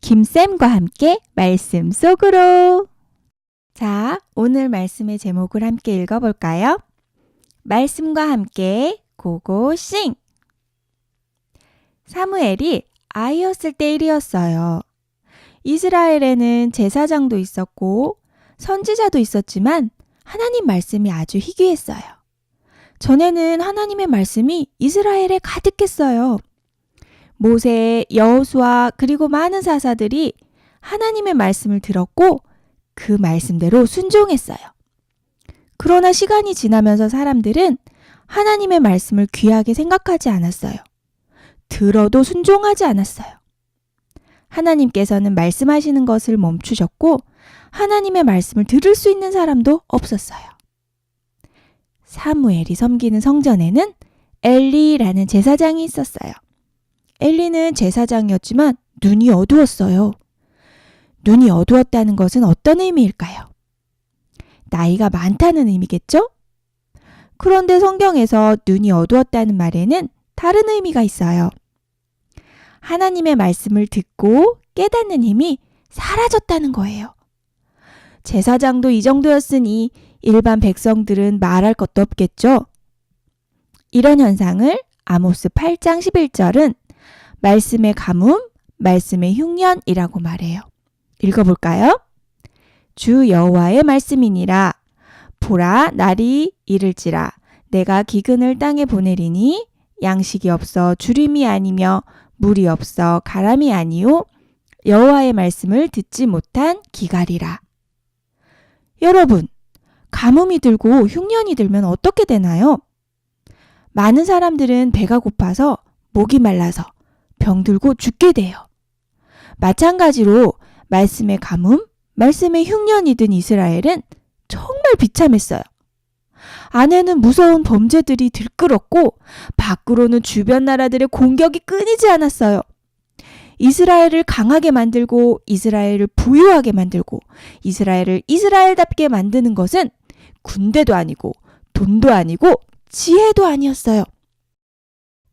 김쌤과 함께 말씀 속으로. 자, 오늘 말씀의 제목을 함께 읽어볼까요? 말씀과 함께 고고싱! 사무엘이 아이였을 때 일이었어요. 이스라엘에는 제사장도 있었고 선지자도 있었지만 하나님 말씀이 아주 희귀했어요. 전에는 하나님의 말씀이 이스라엘에 가득했어요. 모세, 여호수아 그리고 많은 사사들이 하나님의 말씀을 들었고 그 말씀대로 순종했어요. 그러나 시간이 지나면서 사람들은 하나님의 말씀을 귀하게 생각하지 않았어요. 들어도 순종하지 않았어요. 하나님께서는 말씀하시는 것을 멈추셨고 하나님의 말씀을 들을 수 있는 사람도 없었어요. 사무엘이 섬기는 성전에는 엘리라는 제사장이 있었어요. 엘리는 제사장이었지만 눈이 어두웠어요. 눈이 어두웠다는 것은 어떤 의미일까요? 나이가 많다는 의미겠죠? 그런데 성경에서 눈이 어두웠다는 말에는 다른 의미가 있어요. 하나님의 말씀을 듣고 깨닫는 힘이 사라졌다는 거예요. 제사장도 이 정도였으니 일반 백성들은 말할 것도 없겠죠? 이런 현상을 아모스 8장 11절은 말씀의 가뭄, 말씀의 흉년이라고 말해요. 읽어볼까요? 주 여호와의 말씀이니라. 보라, 날이 이를지라. 내가 기근을 땅에 보내리니 양식이 없어 주림이 아니며 물이 없어 가람이 아니요 여호와의 말씀을 듣지 못한 기갈이라. 여러분, 가뭄이 들고 흉년이 들면 어떻게 되나요? 많은 사람들은 배가 고파서 목이 말라서 병들고 죽게 돼요. 마찬가지로 말씀의 가뭄, 말씀의 흉년이 든 이스라엘은 정말 비참했어요. 안에는 무서운 범죄들이 들끓었고 밖으로는 주변 나라들의 공격이 끊이지 않았어요. 이스라엘을 강하게 만들고 이스라엘을 부유하게 만들고 이스라엘을 이스라엘답게 만드는 것은 군대도 아니고 돈도 아니고 지혜도 아니었어요.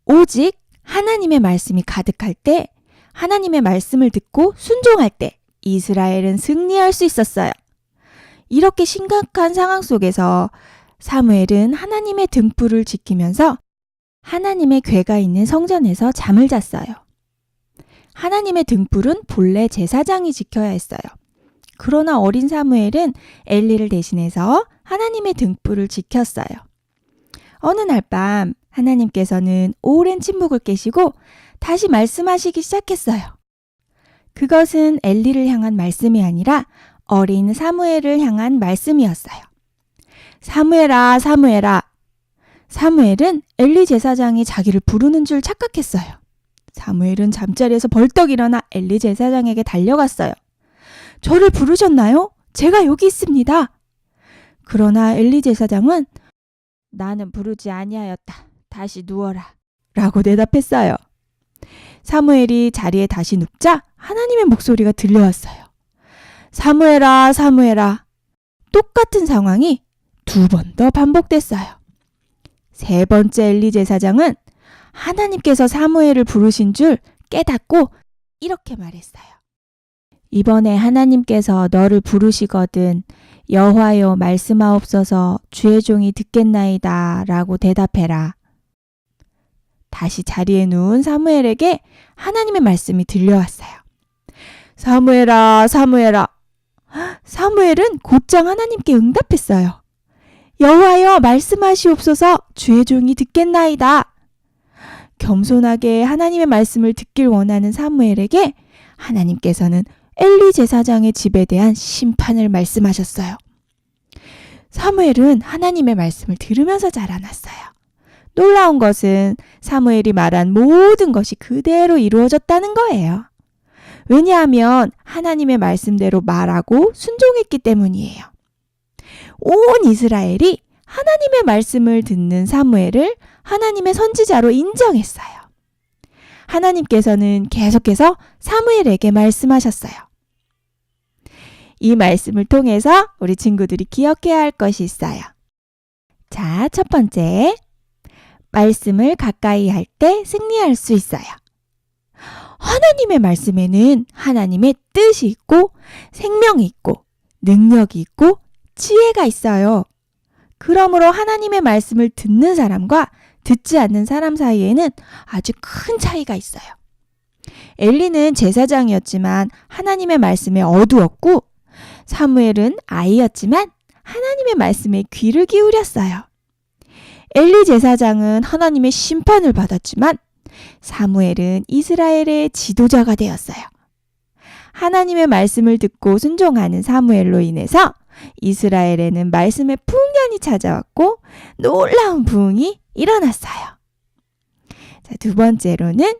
오직 하나님의 말씀이 가득할 때, 하나님의 말씀을 듣고 순종할 때 이스라엘은 승리할 수 있었어요. 이렇게 심각한 상황 속에서 사무엘은 하나님의 등불을 지키면서 하나님의 궤가 있는 성전에서 잠을 잤어요. 하나님의 등불은 본래 제사장이 지켜야 했어요. 그러나 어린 사무엘은 엘리를 대신해서 하나님의 등불을 지켰어요. 어느 날 밤 하나님께서는 오랜 침묵을 깨시고 다시 말씀하시기 시작했어요. 그것은 엘리를 향한 말씀이 아니라 어린 사무엘을 향한 말씀이었어요. 사무엘아, 사무엘아. 사무엘은 엘리 제사장이 자기를 부르는 줄 착각했어요. 사무엘은 잠자리에서 벌떡 일어나 엘리 제사장에게 달려갔어요. 저를 부르셨나요? 제가 여기 있습니다. 그러나 엘리 제사장은 나는 부르지 아니하였다. 다시 누워라. 라고 대답했어요. 사무엘이 자리에 다시 눕자 하나님의 목소리가 들려왔어요. 사무엘아, 사무엘아. 똑같은 상황이 2번 더 반복됐어요. 3번째 엘리 제사장은 하나님께서 사무엘을 부르신 줄 깨닫고 이렇게 말했어요. 이번에 하나님께서 너를 부르시거든 여호와여 말씀하옵소서 주의 종이 듣겠나이다 라고 대답해라. 다시 자리에 누운 사무엘에게 하나님의 말씀이 들려왔어요. 사무엘아, 사무엘아. 사무엘은 곧장 하나님께 응답했어요. 여호와여 말씀하시옵소서 주의 종이 듣겠나이다. 겸손하게 하나님의 말씀을 듣길 원하는 사무엘에게 하나님께서는 엘리 제사장의 집에 대한 심판을 말씀하셨어요. 사무엘은 하나님의 말씀을 들으면서 자라났어요. 놀라운 것은 사무엘이 말한 모든 것이 그대로 이루어졌다는 거예요. 왜냐하면 하나님의 말씀대로 말하고 순종했기 때문이에요. 온 이스라엘이 하나님의 말씀을 듣는 사무엘을 하나님의 선지자로 인정했어요. 하나님께서는 계속해서 사무엘에게 말씀하셨어요. 이 말씀을 통해서 우리 친구들이 기억해야 할 것이 있어요. 자, 첫 번째. 말씀을 가까이 할 때 승리할 수 있어요. 하나님의 말씀에는 하나님의 뜻이 있고 생명이 있고 능력이 있고 지혜가 있어요. 그러므로 하나님의 말씀을 듣는 사람과 듣지 않는 사람 사이에는 아주 큰 차이가 있어요. 엘리는 제사장이었지만 하나님의 말씀에 어두웠고 사무엘은 아이였지만 하나님의 말씀에 귀를 기울였어요. 엘리 제사장은 하나님의 심판을 받았지만 사무엘은 이스라엘의 지도자가 되었어요. 하나님의 말씀을 듣고 순종하는 사무엘로 인해서 이스라엘에는 말씀의 풍년이 찾아왔고 놀라운 부흥이 일어났어요. 자, 두 번째로는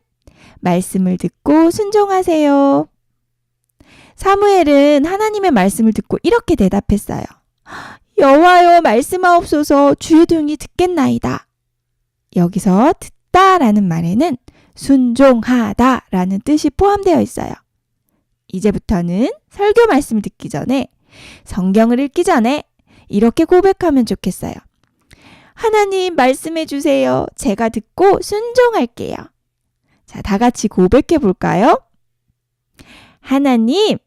말씀을 듣고 순종하세요. 사무엘은 하나님의 말씀을 듣고 이렇게 대답했어요. 여호와여 말씀하옵소서 주의 종이 듣겠나이다. 여기서 듣다라는 말에는 순종하다라는 뜻이 포함되어 있어요. 이제부터는 설교 말씀을 듣기 전에 성경을 읽기 전에 이렇게 고백하면 좋겠어요. 하나님 말씀해 주세요. 제가 듣고 순종할게요. 자, 다 같이 고백해 볼까요? 하나님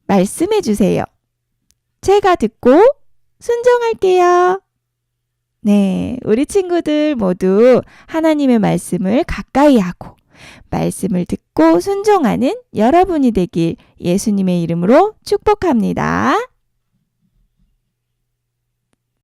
말씀해 주세요. 제가 듣고 순종할게요. 네, 우리 친구들 모두 하나님의 말씀을 가까이 하고 말씀을 듣고 순종하는 여러분이 되길 예수님의 이름으로 축복합니다.